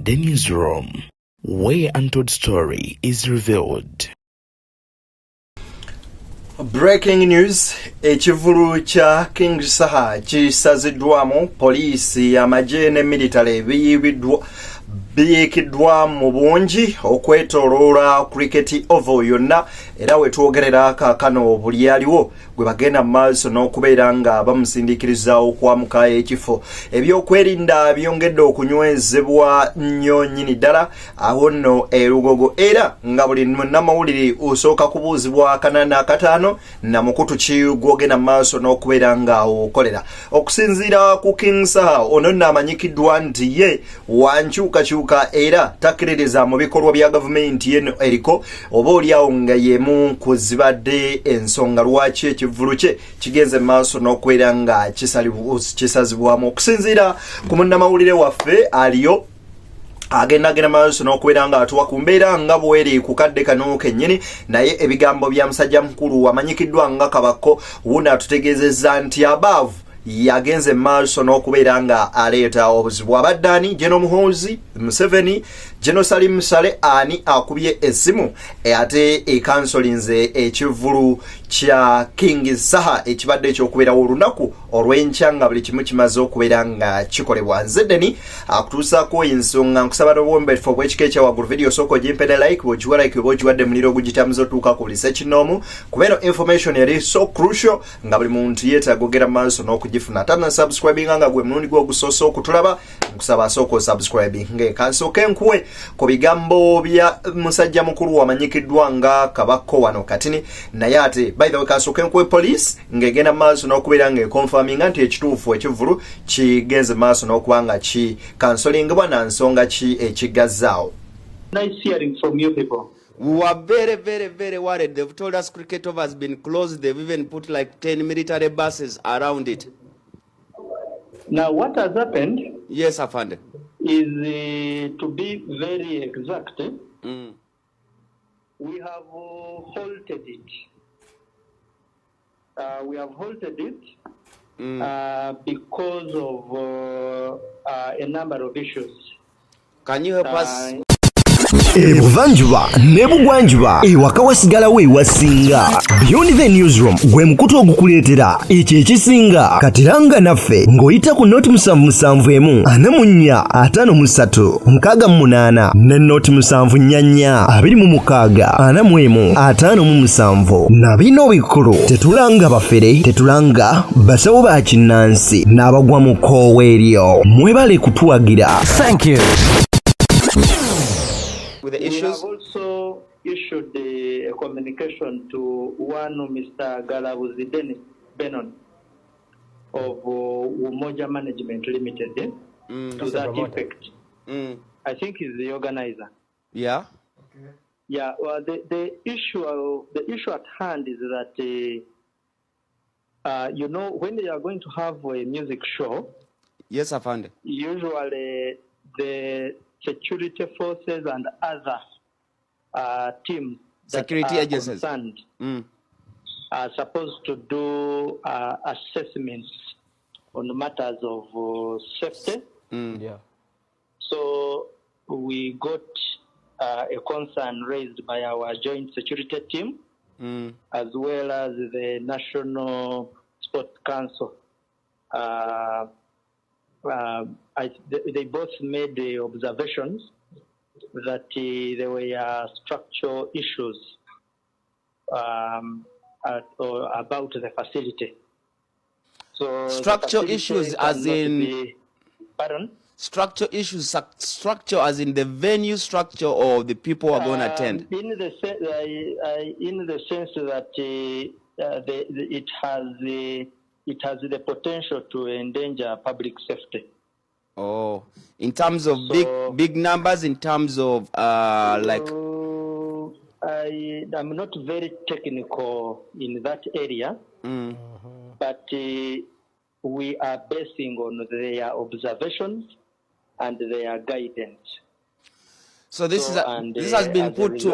The newsroom, where untold story is revealed. Breaking news, ekivulu Kya King Saha kisaziddwamu poliisi y'amagye ne military biyikiddwa mu bungi okwetooloola cricket oval yonna era wetwogerera kaakano buli aliwo gwe bagenda mu maaso n'okubeera nga bamusindikiriza okwamuka ekifo ebyokwerinda byongedde okunywezebwa nnyo nnyini ddala awo nno erugogo era nga buli munnamawulire osooka kubuuzibwa kanana kataano na mukutu ki gwogenda mu maaso n'okubeera nga okolera okusinziira ku King Saha ono nno amanyikiddwa nti ye wankyukakyuka era takiririza mu bikolwa bya gavumenti yeno eriko oba oliawo nga yemu kuzibadde ensonga lwaki ekivulu kye kigenze maaso n'okwera nga kisazibwamu okusinziira ku munnamawulire waffe aliyo agenda maaso n'okubeera nga atuwa ku mbeera nga bweri ku kadde kano kennyini naye ebigambo bya musajja mukulu amanyikiddwa nga Kabako wuno atutegeezezza nti abaavu yagenze maaso n'okubeera nga aleeta obuzibu abaddaani General Muhoozi Museveni General Salim Sale ani akubye essimu ate ekansolinze ekivulu Kya King Saha ekibadde ekyokubeerawo olunaku olw'enkya nga buli kimu kimaze okubeera nga kikolebwa nzeddeni akutuusaako ensonga nkusaba n'obuwombeefu obw'ekika ekyawaggulu video sooka ogimpene like bw'ogiwa like oba ogiwadde muliro ogugitamuza otuuka ku research noomu kubeera information yali so crucial nga buli muntu yeetaaga ogera maaso n'okugifuna tana subscribing nga gwe mulundi gw'ogusoosa okutulaba nkusaba asooka osubscribing ng'ekansooka enkuwe ku bigambo bya musajja mukulu wamanyikiddwa nga Kabako wano katini naye ate by the way kansooka enkuwe police ng'egenda maaso n'okubeera ng'econfirming nti ekituufu ekivulu kigenze maaso n'okuba nga kikansolingibwa na nsonga ki ekigazaawo. Nice hearing from you people. We were very worried. They've told us cricket over has been closed. They've even put like 10 military buses around it. Now, what has happened? Yes, Afande. Is to be very exact. We have halted it. We have halted it because of a number of issues. Can you help us? Ebuvanjuba nebugwanjuba ewaka wasigalawo ewasinga Beyond the Newsroom gwe mukutu ogukuleetera ekyo ekisinga katiranga naffe ng'oyita ku noti 774 ne noti 744 na bino bikulu tetulanga bafere tetulanga basawo ba kinnansi n'abagwa mu koowa eryo mwebale kutuwagira. Thank you. With the issues? We have also issued a communication to one Mr. Galabuzideni Benon of Umoja Management Limited to that effect. I think he's the organizer. Yeah. Okay. Yeah. Well, the issue at hand is that you know, when they are going to have a music show. Yes, I found it. Usually the security forces and other teams security that agencies concerned are supposed to do assessments on matters of safety. Yeah. So we got a concern raised by our joint security team as well as the National Sports Council. They both made the observations that there were structural issues about the facility. So structural issues as in pardon? Structural issues, structure as in the venue structure or the people who are going to attend? In the sense that it has the potential to endanger public safety. Oh, in terms of big numbers, in terms of like. I'm not very technical in that area, but we are basing on their observations and their guidance. So this has been put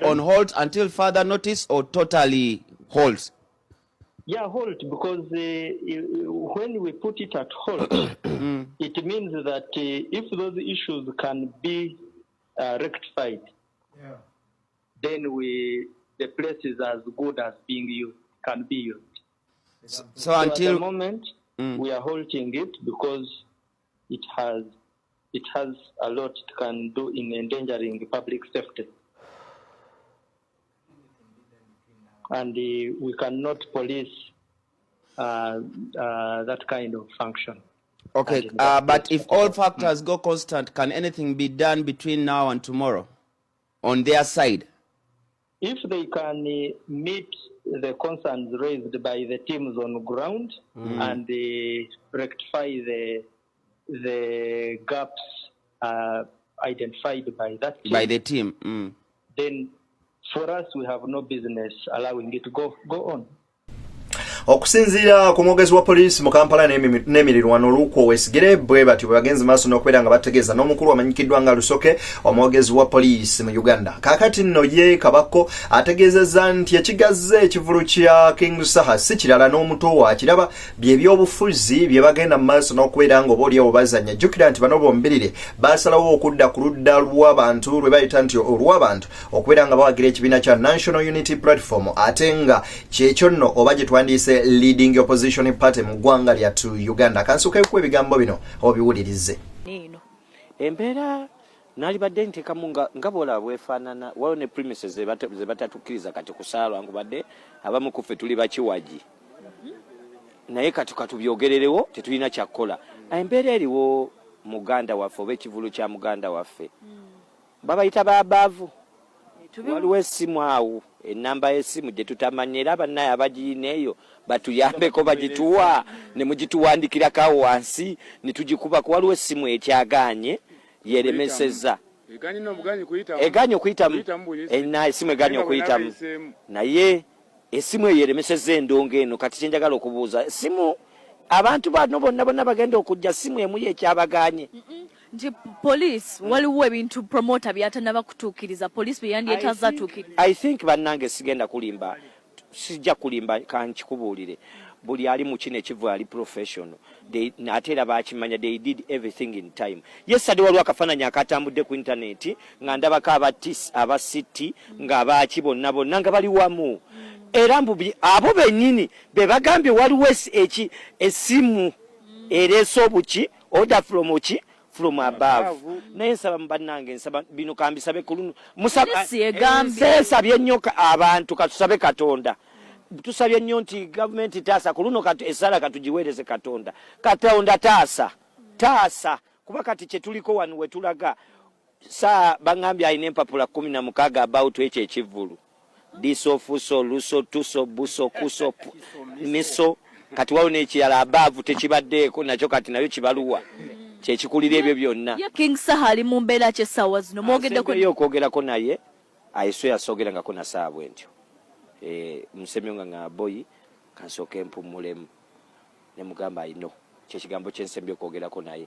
on hold until further notice, or totally holds. Yeah, halt, because when we put it at halt, it means that if those issues can be rectified, then the place is as good as being used, can be used. So At until the moment, we are halting it because it has a lot it can do in endangering public safety. And we cannot police that kind of function. okay, but if all factors go constant, can anything be done between now and tomorrow on their side? If they can meet the concerns raised by the teams on ground and rectify the gaps identified by that team, By the team. then for us we have no business allowing it to go on. Okusinziira ku mwogezi wa poliisi mu Kampala n'emirirwano Luuko Wesigire bwe bati bagenzi maaso n'okubeera nga bategeeza n'omukulu amanyikiddwa nga Lusoke omwogezi wa poliisi mu Uganda. Kaakati nno ye Kabako ategeezezza nti ekigaza ekivulu kya King Saha si kirala n'omuto wa kiraba by'ebyobufuzi bye bagenda mu maaso n'okubeera nga obaolyawo bazanya. Jjukira nti bano bombirire baasalawo okudda ku ludda lw'abantu lwe bayita nti olw'abantu okubeera nga bawagira ekibiina kya National Unity Platform ate nga kyekyo nno oba gye twandiise leading opposition party mu ggwanga lyattu Uganda. Kansukeeko ebigambo bino obiwulirize. Nino embeera nalibadde ntekamu nga bwola bwefaanana waliwo ne premises ze batatukkiriza kati kusaalwa ngubadde abamu ku ffe tuli bakiwagi naye kati katubyogererewo tetulina kyakkola. Embeera eriwo muganda waffe oba ekivulu kya muganda waffe babayita babaavu. Waliwo essimu awo enamba y'essimu gye tutamanya era bannaye abagiina eyo batuyambeko bagituwa ne mugituwandikirako wansi ne tugikubako. Waliwo essimu ekyagaanye yeremesezza eganye okuyitamu essimu eganye okuyitamu naye essimu eyo yeremesezza endongo eno. Kati kyenjagala okubuuza essimu abantu bano bonna bagenda okujja ssimu emu yekyabagaanye. Nti police waliwo ebintu promoter byatanaba kutuukiriza police byeyandyetaza tuukiriza. I think bannange sigenda kulimba sijja kulimba kankikubuulire buli ali mu kino ekivu ali professional ate era bakimanya they did everything in time. Yesterday waliwo akafaananyi akatambudde ku internet nga ndabako aba city nga baaki bonna nga bali wamu era mbubi abo bennyini be bagambye waliwo essimu ereese obuki order from above. Naye nsaba mbannange nsaba bino kambisabe kulunu nsabye nnyo abantu katusabe Katonda tusabye nnyo nti gavumenti taasa kuluno essala katugiweereze Katonda taasa kuba kati kye tuliko wano we tulaga saa bangambye alina empapula 16 about ekyo ekivulu diso fuso luso tuso buso kuso miso kati waliwo n'ekirala abaavu tekibaddeeko nakyo kati nayo kibaluwa kyekikulira ebyo byonna. King Saha ali mu mbeera ki essaawa zino mwogeddeko okwogerako naye ayiswe yasoogerangako na saa bwentyo musemyo nga boyi kansooke mpumulemu ne mugamba ayino kyekigambo kyensembye okwogerako naye.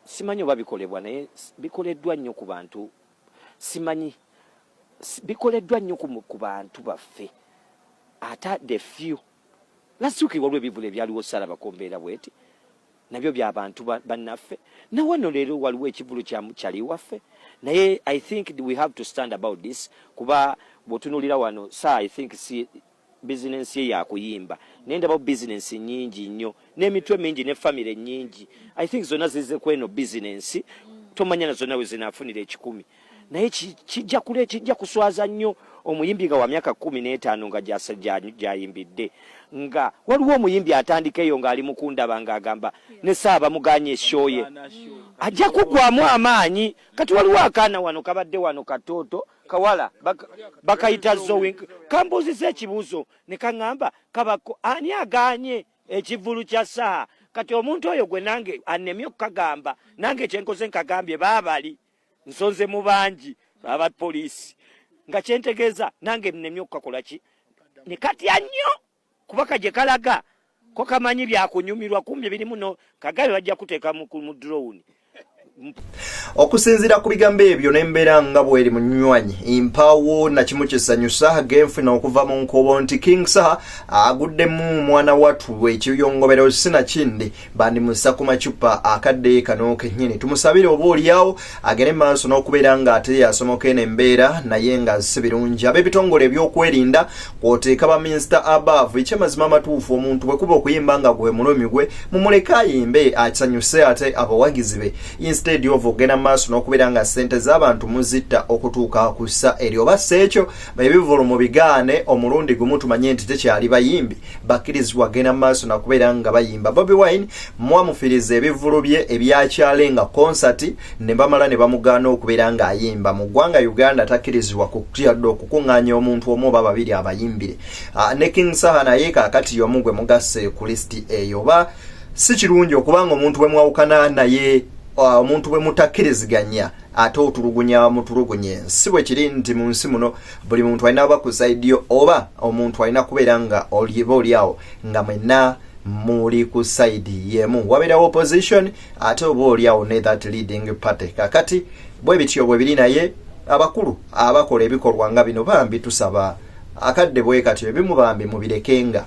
Simanyi oba bikolebwa naye bikoleddwa nnyo ku bantu simanyi bikoleddwa nnyo ku bantu baffe ate the few lasuki waliwo ebivulu ebyaliwo sala bakombeera bweti nabyo by'abantu bannaffe na wano leero waliwo ekivulu kyali waffe naye I think we have to stand about this kuba bw'otunuulira wano I think si business ye yakuyimba naye ndaba business nyingi nnyo n'emitwe mingi ne family nyingi. I think zonna zize kweno business tomanya na zonna we zinaafunira 10 naye kijja kuswaza nnyo omuyimbi nga wa myaka 15 nga gyayimbidde nga waliwo omuyimbi atandika eyo ng'ali mukundaba ng'agamba ne saaba muganye eshoye ajja kugwamu amaanyi. Kati waliwo akaana wano kabadde wano katooto kawala bakayita Zoe kambuuziza ekibuuzo ne kaŋŋamba kabako ani aganye ekivulu kya Saha. Kati omuntu oyo gwe nange annemye okukagamba nange kyenkoze nkagambye baabali nsonze mu bangi aba poliisi nga kyentegeeza nange nnemye okukakola ki ne katya nnyo kubaka gye kalaga ko kamanyi byakunyumirwa kumbe biri muno kagabe bajja kuteeka mu drone okusinziira ku bigambo ebyo n'embeera nga bw'eri munywanyi empaawo nakimu kisanyusa genfuna okuva mu nkubo nti King Saha aguddemu mwana wattu ekiyongobero sinakindi bandimussa ku macupa akadde kano kennyini tumusabire oba oliawo agende maaso n'okubeera nga ate yasomoka eno embeera naye nga si birungi ab'ebitongole ebyokwerinda kw'oteeka baminisita above ekyamazima amatuufu omuntu bwe kuba okuyimba nga gwe mulumi gwe mumuleke ayimbe akisanyuse ate abawagizi be instead of ogenda maaso n'okubeera nga ssente z'abantu muzitta okutuuka ku ssa eri oba ssekyo ebivulu mu bigaane omulundi gumu tumanye nti tekyali bayimbi bakkirizibwa genda maaso n'okubeera nga bayimba Bobi Wine mwamufiriza ebivulu bye ebyakyale nga konsati ne bamala ne bamugaana okubeera nga ayimba mu ggwanga Uganda takkirizibwa kuyadde okukuŋŋaanya omuntu omu oba babiri abayimbire ne King Saha naye kaakati y'omu gwe mugasse ku lisiti eyo oba si kirungi okubanga omuntu bwe mwawukana naye omuntu bwe mutakkiriziganya ate otulugunya mutulugunye si bwe kiri nti mu nsi muno buli muntu alina aba ku saidi yo oba omuntu alina kubeera nga oliawo nga mwenna muli ku saidi yemu wabeerawo opposition ate oba oliawo ne that leading party kakati bwe bityo bwe biri naye abakulu abakola ebikolwa nga bino bambi tusaba akadde bwe kati ebimu bambi mubirekenga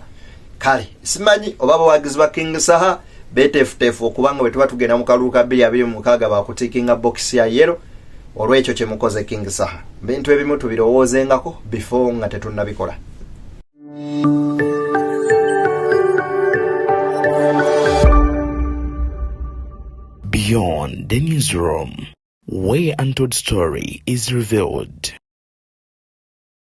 kale simanyi oba bawagizi ba King Saha betefutefu okubanga bwe tuba tugenda mu kalulu ka 2026 bakutikinga box ya yero olw'ekyo kye mukoze King Saha bintu ebimu tubirowoozengako before nga tetunnabikola. Beyond the newsroom, where untold story is revealed.